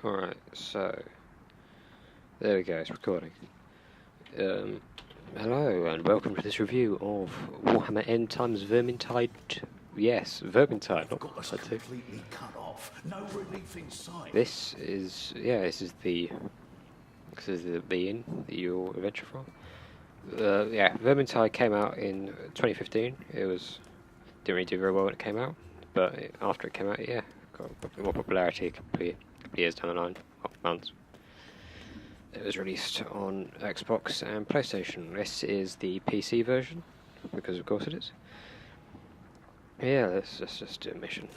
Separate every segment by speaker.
Speaker 1: Alright, so there we go, it's recording. Hello and welcome to this review of Warhammer End Times Vermintide. Yes, Vermintide, not Warhammer 2.
Speaker 2: Completely cut off. No relief in sight.
Speaker 1: This is the inn that you're adventure from. Yeah, Vermintide came out in 2015. Didn't really do very well when it came out, but after it came out, yeah, got a bit more popularity a couple of years down the line, months. It was released on Xbox and PlayStation. This is the PC version, because of course it is. Yeah, let's just do a mission.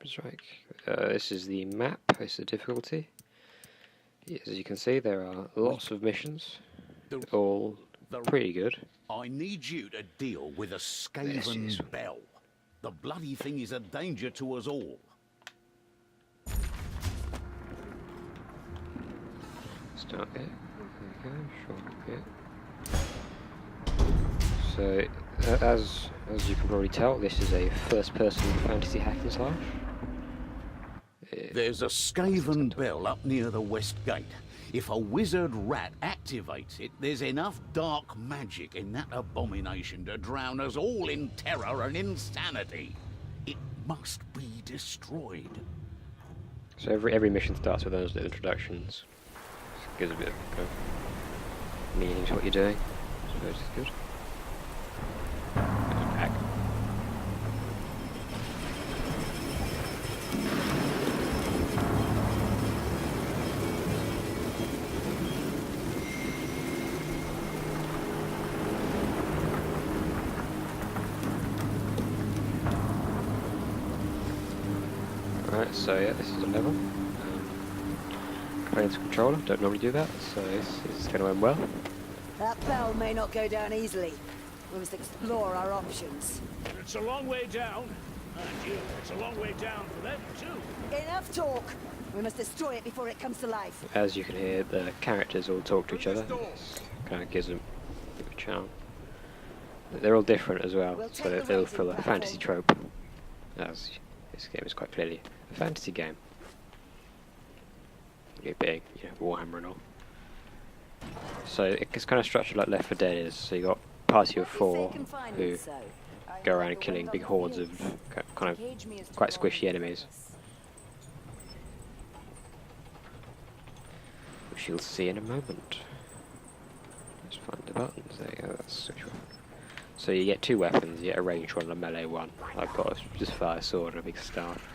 Speaker 1: Strike. This is the map, this is the difficulty. As you can see, there are lots of missions, all pretty good.
Speaker 2: I need you to deal with a Skaven bell. The bloody thing is a danger to us all.
Speaker 1: Start it. There we go, short bit. So, as you can probably tell, this is a first-person fantasy hack and slash.
Speaker 2: There's a Skaven bell up near the west gate. If a wizard rat activates it, there's enough dark magic in that abomination to drown us all in terror and insanity. It must be destroyed.
Speaker 1: So every mission starts with those little introductions. Gives a bit of meaning to what you're doing. So it's good. Back. Alright, so yeah, this is a level. Playing the controller, don't normally do that, so it's going to end well.
Speaker 3: That bell may not go down easily. We must explore our options.
Speaker 4: It's a long way down. And you, it's a long way down for them too.
Speaker 3: Enough talk! We must destroy it before it comes to life.
Speaker 1: As you can hear, the characters all talk to each other. Kind of gives them a bit of a charm. They're all different as well, so they all fill a fantasy trope. As this game is quite clearly a fantasy game. It being, Warhammer and all. So it's kind of structured like Left 4 Dead is. So you got a party of 4 who go around killing big hordes of kind of quite squishy enemies, which you'll see in a moment. Let's find the buttons. There you go. That's switch one. So you get 2 weapons. You get a ranged one and a melee one. I've got a just fire sword and a big staff.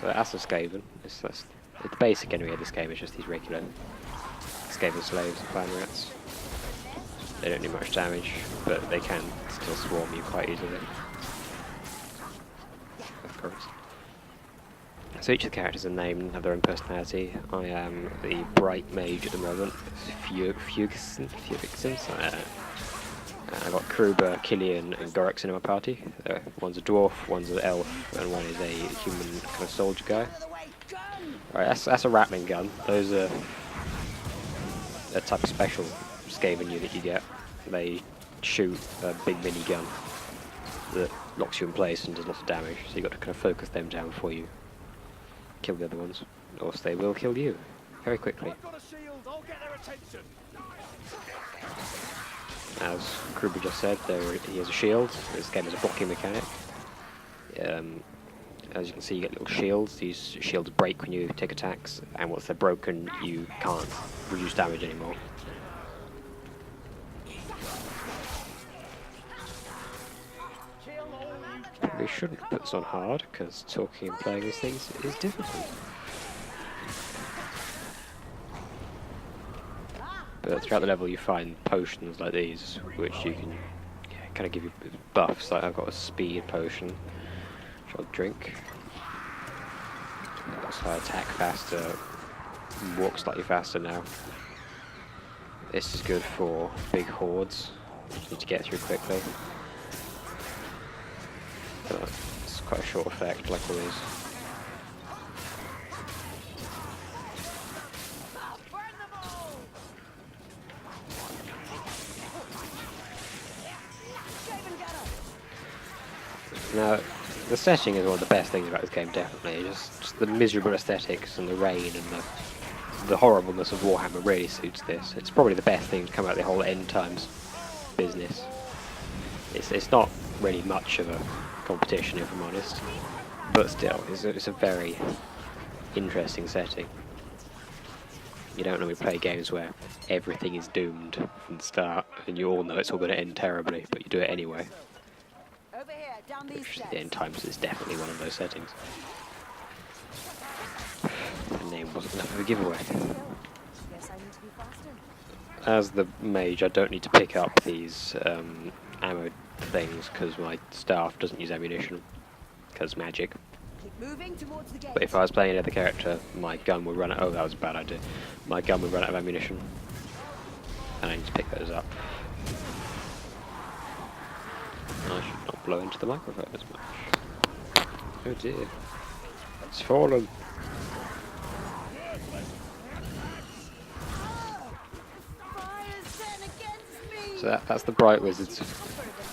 Speaker 1: So that's a Skaven. The basic enemy of this game is just these regular Skaven slaves, clan rats. They don't do much damage, but they can still swarm you quite easily. Of course. So each of the characters are named and have their own personality. I am the Bright Mage at the moment. Fugison. I've got Kruber, Killian and Gorix in my party. One's a dwarf, one's an elf, and one is a human kind of soldier guy. Right, that's a Ratling gun. Those are a type of special Skaven unit you get. They shoot a big mini gun that locks you in place and does lots of damage. So you've got to kind of focus them down before you kill the other ones, or else they will kill you very quickly.
Speaker 4: I've got a shield, I'll get their attention.
Speaker 1: As Kruber just said, he has a shield. This game is a blocking mechanic. As you can see, you get little shields. These shields break when you take attacks, and once they're broken, you can't reduce damage anymore. We shouldn't put this on hard, because talking and playing these things is difficult. But throughout the level you find potions like these, which you can kind of give you buffs. Like I've got a speed potion, which I'll drink. So I attack faster, walk slightly faster now. This is good for big hordes, which you need to get through quickly. But it's quite a short effect, like always. Now, The setting is one of the best things about this game, definitely. Just the miserable aesthetics and the rain and the horribleness of Warhammer really suits this. It's probably the best thing to come out of the whole end times business. It's not really much of a competition, if I'm honest, but still, it's a very interesting setting. You don't normally play games where everything is doomed from the start, and you all know it's all going to end terribly, but you do it anyway.
Speaker 3: Over here, down these
Speaker 1: Which
Speaker 3: steps.
Speaker 1: the end times is definitely one of those settings. The name wasn't enough of a giveaway.
Speaker 3: Guess I need to be faster.
Speaker 1: As the mage, I don't need to pick up these ammo things because my staff doesn't use ammunition because magic.
Speaker 3: Keep moving towards the gate.
Speaker 1: But if I was playing another character, my gun would run out. Oh, that was a bad idea. My gun would run out of ammunition, and I need to pick those up. I should not blow into the microphone as much. Oh dear, it's fallen.
Speaker 3: Fire's set against me.
Speaker 1: So that's the Bright Wizards'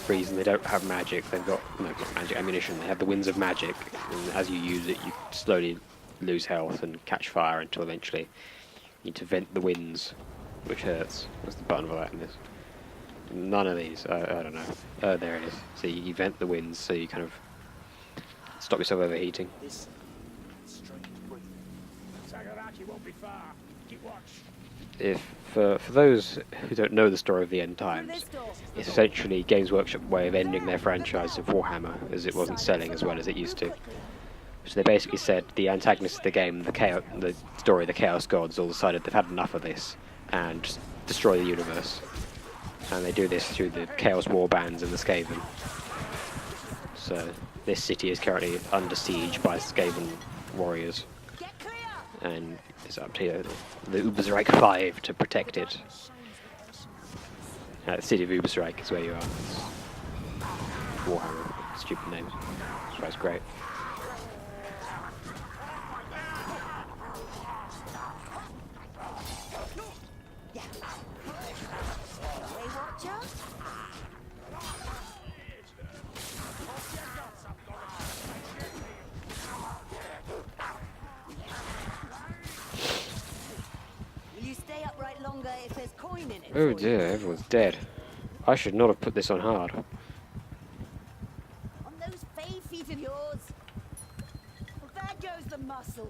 Speaker 1: reason they don't have magic. They've got, no, not magic, ammunition. They have the Winds of Magic, and as you use it, you slowly lose health and catch fire until eventually you need to vent the winds, which hurts. What's the button for that in this? None of these. I don't know. Oh, there it is. So you vent the winds, so you kind of stop yourself overheating.
Speaker 4: Sagaraki won't be far. Keep watch.
Speaker 1: If for those who don't know the story of the end times, it's essentially Games Workshop's way of ending their franchise of Warhammer, as it wasn't selling as well as it used to. So they basically said the antagonists of the game, the story of the Chaos Gods, all decided they've had enough of this and just destroy the universe. And they do this through the Chaos Warbands and the Skaven. So this city is currently under siege by Skaven warriors,
Speaker 3: Get clear.
Speaker 1: and it's up to the Ubersreich 5 to protect it. The city of Ubersreich is where you are. It's Warhammer, stupid names. That's why it's great.
Speaker 3: Hey, watcher. Will you stay upright longer if there's coin in it?
Speaker 1: Oh
Speaker 3: for
Speaker 1: dear,
Speaker 3: you?
Speaker 1: everyone's dead. I should not have put this on hard.
Speaker 3: On those fey feet of yours. Well, there goes the muscle.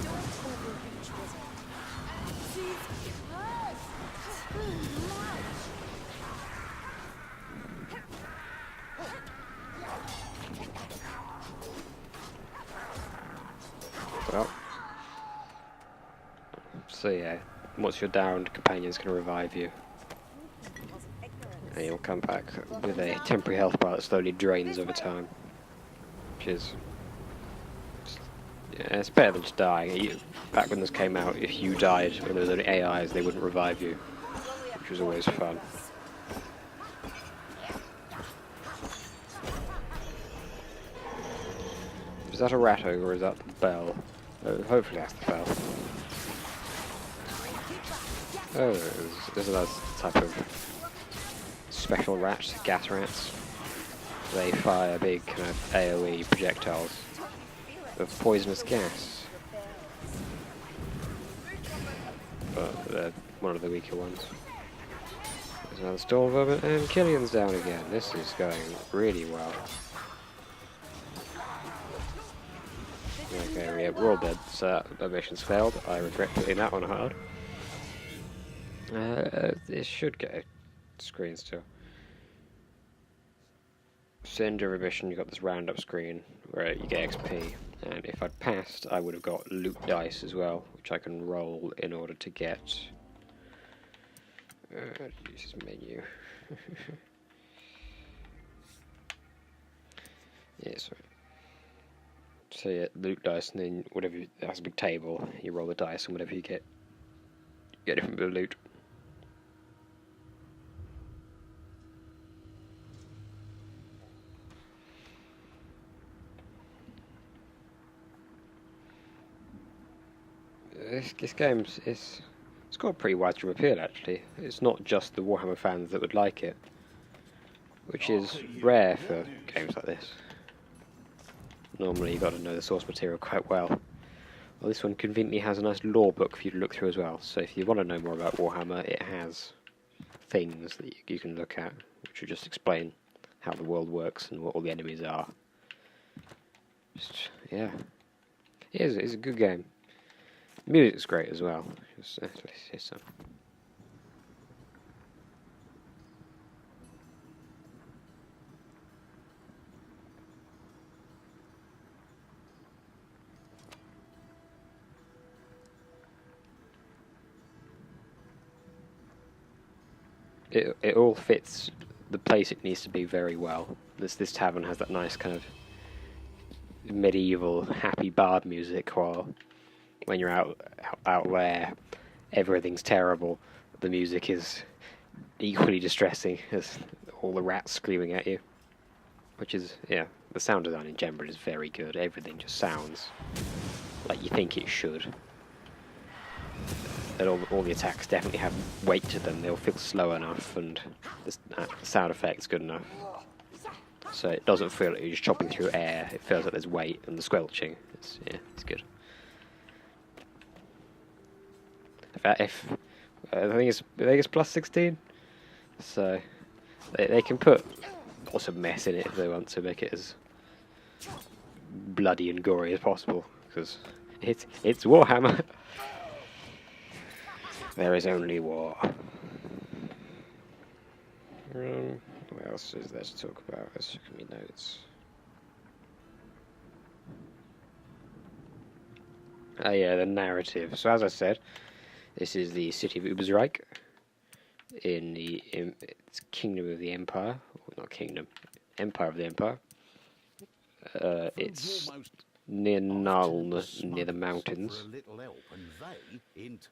Speaker 3: Don't overreach, wizard. She's close. Too much.
Speaker 1: Well. So yeah, once you're downed, companions can revive you. And you'll come back with a temporary health bar that slowly drains over time. Which is... yeah, it's better than just dying. Back when this came out, if you died when there was only AIs, they wouldn't revive you. Which was always fun. Is that a ratto or is that the bell? Hopefully that's the bell. Oh, there's another type of special rat, gas rats. They fire big kind of AoE projectiles of poisonous gas. But they're one of the weaker ones. There's another storm vermin, and Killian's down again. This is going really well. Okay, we're all dead, so that mission's failed. I regret putting that on hard. It should get a screen still. Send a revision, you got this roundup screen where you get XP, and if I'd passed, I would have got loot dice as well, which I can roll in order to get. Use this menu. Yeah, sorry. So yeah, loot dice, and then whatever that's a big table. You roll the dice, and whatever you get a different bit of loot. This game is It's got a pretty widespread appeal, actually. It's not just the Warhammer fans that would like it, which is rare for games like this. Normally you've got to know the source material quite well. Well, this one conveniently has a nice lore book for you to look through as well, so if you want to know more about Warhammer, it has things that you can look at, which will just explain how the world works and what all the enemies are. Just, yeah. It's a good game. The music's great as well. Let's hear some. It all fits the place it needs to be very well. This tavern has that nice kind of medieval happy bard music, while when you're out there everything's terrible. The music is equally distressing as all the rats screaming at you. Which is, yeah, the sound design in general is very good. Everything just sounds like you think it should. And all the attacks definitely have weight to them. They'll feel slow enough, and the sound effect's good enough. So it doesn't feel like you're just chopping through air. It feels like there's weight, and the squelching. It's good. I think it's plus 16, so they can put lots of mess in it if they want to make it as bloody and gory as possible, because it's Warhammer. There is only war. What else is there to talk about? Let's look at my notes. Oh yeah, the narrative. So as I said, this is the city of Ubersreich in it's Kingdom of the Empire. Well, not Kingdom. Empire of the Empire. It's near Nuln, near the mountains. It's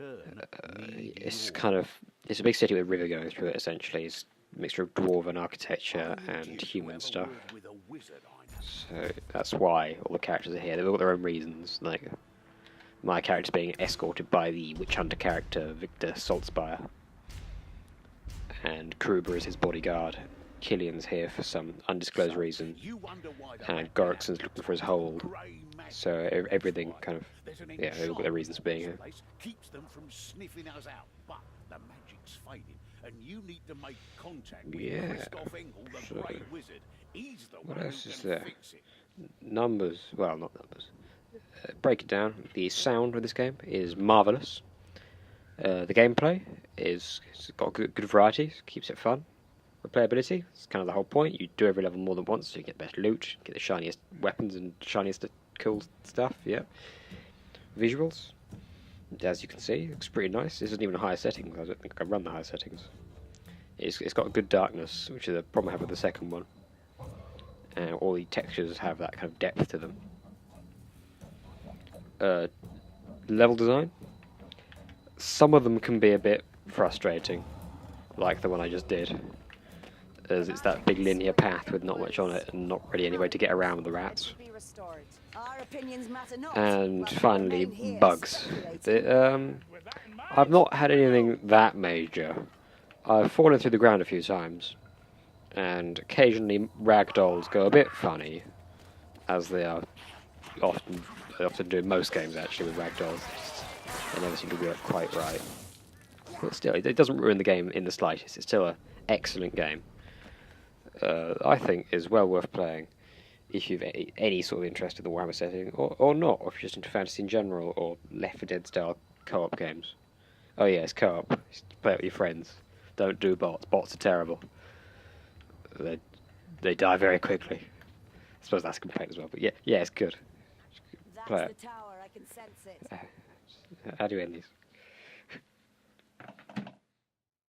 Speaker 1: a big city with a river going through it, essentially. It's a mixture of dwarven architecture and human stuff. So that's why all the characters are here. They've all got their own reasons. Like my character's being escorted by the witch hunter character Victor Saltzpyre, and Kruber is his bodyguard. Killian's here for some undisclosed reason, and Gorickson's looking for his hold. So everything kind of, yeah, they've got their reasons for being here.
Speaker 2: Keeps them from sniffing us out, but the magic's fading, and you need to make contact with Christoph Engel, the Grey Wizard. He's the one who can fix it.
Speaker 1: Numbers, well, not numbers. Break it down. The sound of this game is marvelous. The gameplay it's got good variety, keeps it fun. Replayability, it's kind of the whole point. You do every level more than once, so you get better loot, get the shiniest weapons and shiniest cool stuff, yeah. Visuals, as you can see, looks pretty nice. This isn't even a higher setting, I don't think I can run the higher settings. It's got a good darkness, which is a problem I have with the second one. And all the textures have that kind of depth to them. Level design, some of them can be a bit frustrating, like the one I just did. As it's that big linear path with not much on it and not really any way to get around with the rats. And finally, bugs. I've not had anything that major. I've fallen through the ground a few times, and occasionally ragdolls go a bit funny, as they often do in most games actually with ragdolls. They never seem to work quite right. But still, it doesn't ruin the game in the slightest. It's still an excellent game. I think is well worth playing if you've any sort of interest in the Warhammer setting, or not, or if you're just into fantasy in general, or Left 4 Dead style co-op games. Oh yeah, it's co-op. Play it with your friends. Don't do bots. Bots are terrible. They die very quickly. I suppose that's a complaint as well, but yeah, it's good. Play it.
Speaker 3: That's the tower, I can sense it.
Speaker 1: How do you end these?